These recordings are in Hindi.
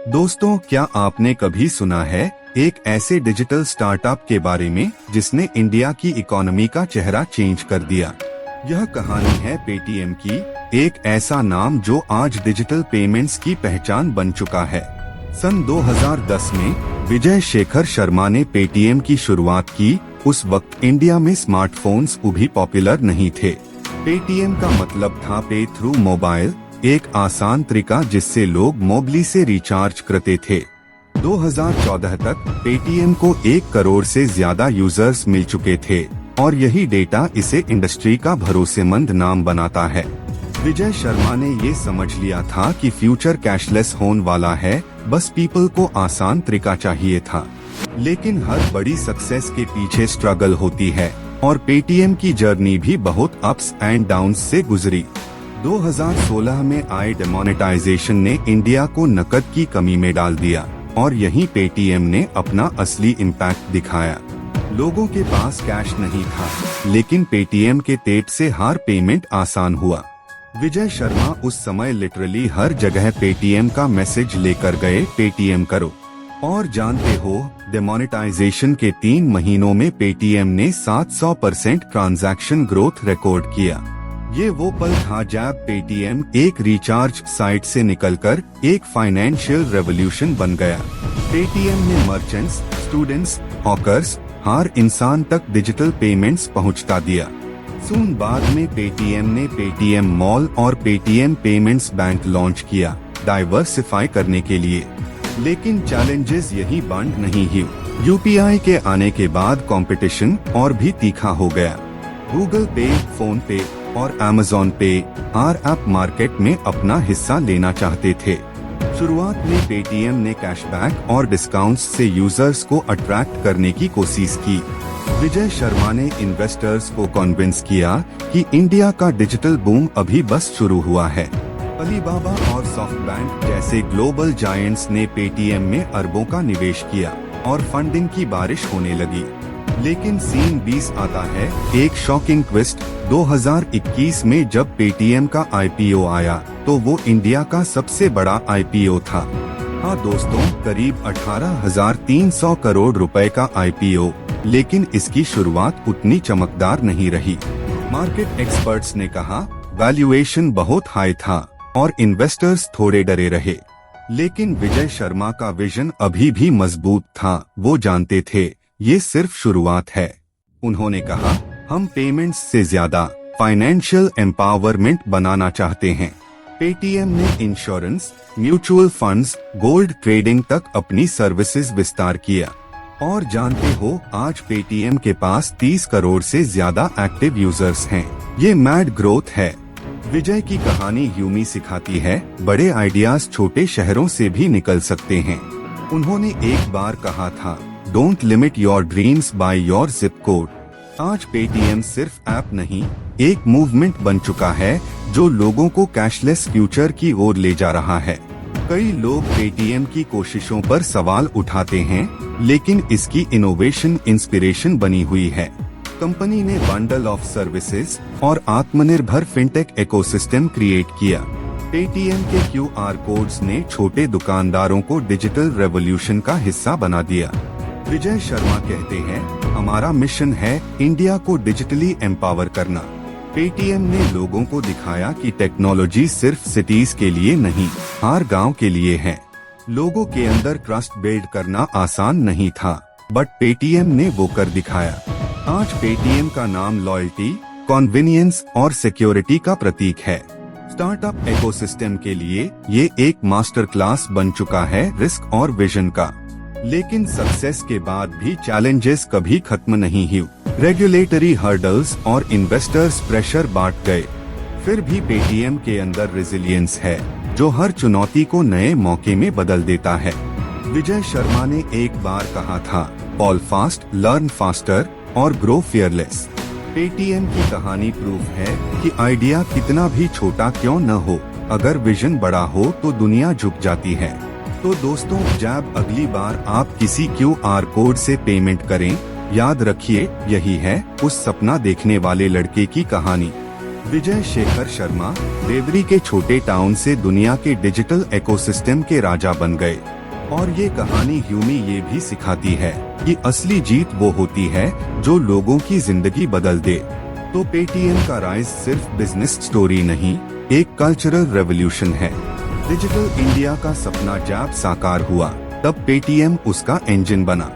दोस्तों, क्या आपने कभी सुना है एक ऐसे डिजिटल स्टार्टअप के बारे में जिसने इंडिया की इकोनॉमी का चेहरा चेंज कर दिया? यह कहानी है पेटीएम की, एक ऐसा नाम जो आज डिजिटल पेमेंट्स की पहचान बन चुका है। सन 2010 में विजय शेखर शर्मा ने पेटीएम की शुरुआत की। उस वक्त इंडिया में स्मार्टफोन्स भी पॉपुलर नहीं थे। पेटीएम का मतलब था पे थ्रू मोबाइल, एक आसान तरीका जिससे लोग मोबाइल से रिचार्ज करते थे। 2014 तक पेटीएम को 1 करोड़ से ज्यादा यूजर्स मिल चुके थे और यही डेटा इसे इंडस्ट्री का भरोसेमंद नाम बनाता है। विजय शर्मा ने ये समझ लिया था कि फ्यूचर कैशलेस होने वाला है, बस पीपल को आसान तरीका चाहिए था। लेकिन हर बड़ी सक्सेस के पीछे स्ट्रगल होती है और पेटीएम की जर्नी भी बहुत अप्स एंड डाउन्स से गुजरी। 2016 में आए डिमोनेटाइजेशन ने इंडिया को नकद की कमी में डाल दिया और यहीं पेटीएम ने अपना असली इम्पैक्ट दिखाया। लोगों के पास कैश नहीं था, लेकिन पेटीएम के तेज से हर पेमेंट आसान हुआ। विजय शर्मा उस समय लिटरली हर जगह पेटीएम का मैसेज लेकर गए, पेटीएम करो। और जानते हो, डिमोनेटाइजेशन के 3 महीनों में पेटीएम ने 700% ट्रांजैक्शन ग्रोथ रिकॉर्ड किया। ये वो पल था जब पेटीएम एक रिचार्ज साइट से निकलकर एक फाइनेंशियल रेवोल्यूशन बन गया। पेटीएम ने मर्चेंट्स, स्टूडेंट्स, हॉकर्स, हर इंसान तक डिजिटल पेमेंट्स पहुंचा दिया। सून बाद में पेटीएम ने पेटीएम मॉल और पेटीएम पेमेंट्स बैंक लॉन्च किया, डाइवर्सिफाई करने के लिए। लेकिन चैलेंजेस यही बंद नहीं हुए। यूपीआई के आने के बाद कंपटीशन और भी तीखा हो गया। गूगल पे, फोन पे और अमेज़न पे हर ऐप मार्केट में अपना हिस्सा लेना चाहते थे। शुरुआत में पेटीएम ने कैशबैक और डिस्काउंट्स से यूजर्स को अट्रैक्ट करने की कोशिश की। विजय शर्मा ने इन्वेस्टर्स को कन्विंस किया कि इंडिया का डिजिटल बूम अभी बस शुरू हुआ है। अलीबाबा और सॉफ्टबैंक जैसे ग्लोबल जायंट्स ने पेटीएम में अरबों का निवेश किया और फंडिंग की बारिश होने लगी। लेकिन सीन 20 आता है, एक शॉकिंग ट्विस्ट। 2021 में जब पेटीएम का आईपीओ आया तो वो इंडिया का सबसे बड़ा आईपीओ था। हाँ दोस्तों, करीब 18,300 करोड़ रुपए का आईपीओ, लेकिन इसकी शुरुआत उतनी चमकदार नहीं रही। मार्केट एक्सपर्ट्स ने कहा वैल्यूएशन बहुत हाई था और इन्वेस्टर्स थोड़े डरे रहे। लेकिन विजय शर्मा का विजन अभी भी मजबूत था। वो जानते थे ये सिर्फ शुरुआत है। उन्होंने कहा, हम पेमेंट्स से ज्यादा फाइनेंशियल एम्पावरमेंट बनाना चाहते हैं। पेटीएम ने insurance, mutual funds, gold trading तक अपनी सर्विसेज विस्तार किया। और जानते हो, आज पेटीएम के पास 30 करोड़ से ज्यादा एक्टिव यूजर्स हैं। ये मैड ग्रोथ है। विजय की कहानी यूमी सिखाती है, बड़े आइडियाज छोटे शहरों से भी निकल सकते हैं। उन्होंने एक बार कहा था, don't limit your dreams by your zip code. आज पेटीएम सिर्फ ऐप नहीं, एक मूवमेंट बन चुका है जो लोगों को कैशलेस फ्यूचर की ओर ले जा रहा है। कई लोग पेटीएम की कोशिशों पर सवाल उठाते हैं, लेकिन इसकी इनोवेशन इंस्पिरेशन बनी हुई है। कंपनी ने बंडल ऑफ सर्विसेज और आत्मनिर्भर फिनटेक इकोसिस्टम क्रिएट किया। पेटीएम के QR कोड्स ने छोटे दुकानदारों को डिजिटल रेवोल्यूशन का हिस्सा बना दिया। विजय शर्मा कहते हैं, हमारा मिशन है इंडिया को डिजिटली एम्पावर करना। पेटीएम ने लोगों को दिखाया कि टेक्नोलॉजी सिर्फ सिटीज के लिए नहीं, हर गांव के लिए है। लोगों के अंदर ट्रस्ट बिल्ड करना आसान नहीं था, बट पेटीएम ने वो कर दिखाया। आज पेटीएम का नाम लॉयल्टी, कन्वीनियंस और सिक्योरिटी का प्रतीक है। स्टार्टअप इकोसिस्टम के लिए ये एक मास्टर क्लास बन चुका है रिस्क और विजन का। लेकिन सक्सेस के बाद भी चैलेंजेस कभी खत्म नहीं हुए। रेगुलेटरी हर्डल्स और इन्वेस्टर्स प्रेशर बांट गए। फिर भी पेटीएम के अंदर रेजिलियंस है जो हर चुनौती को नए मौके में बदल देता है। विजय शर्मा ने एक बार कहा था, फॉल फास्ट, लर्न फास्टर और ग्रो फियरलेस। पेटीएम की कहानी प्रूफ है कि आइडिया कितना भी छोटा क्यों न हो, अगर विजन बड़ा हो तो दुनिया झुक जाती है। तो दोस्तों, जब अगली बार आप किसी QR कोड से पेमेंट करें, याद रखिए यही है उस सपना देखने वाले लड़के की कहानी। विजय शेखर शर्मा देवरी के छोटे टाउन से दुनिया के डिजिटल इकोसिस्टम के राजा बन गए। और ये कहानी ह्यूमी ये भी सिखाती है कि असली जीत वो होती है जो लोगों की जिंदगी बदल दे। तो पेटीएम का राइज सिर्फ बिजनेस स्टोरी नहीं, एक कल्चरल रेवोल्यूशन है। डिजिटल इंडिया का सपना जब साकार हुआ तब पेटीएम उसका इंजन बना।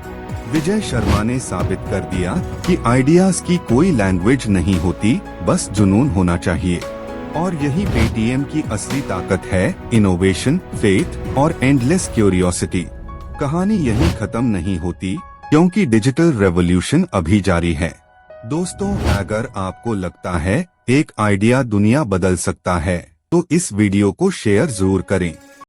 विजय शर्मा ने साबित कर दिया कि आइडियाज की कोई लैंग्वेज नहीं होती, बस जुनून होना चाहिए। और यही पेटीएम की असली ताकत है, इनोवेशन, फेथ और एंडलेस क्यूरियोसिटी। कहानी यहीं खत्म नहीं होती, क्योंकि डिजिटल रेवोल्यूशन अभी जारी है। दोस्तों, अगर आपको लगता है एक आइडिया दुनिया बदल सकता है, तो इस वीडियो को शेयर जरूर करें।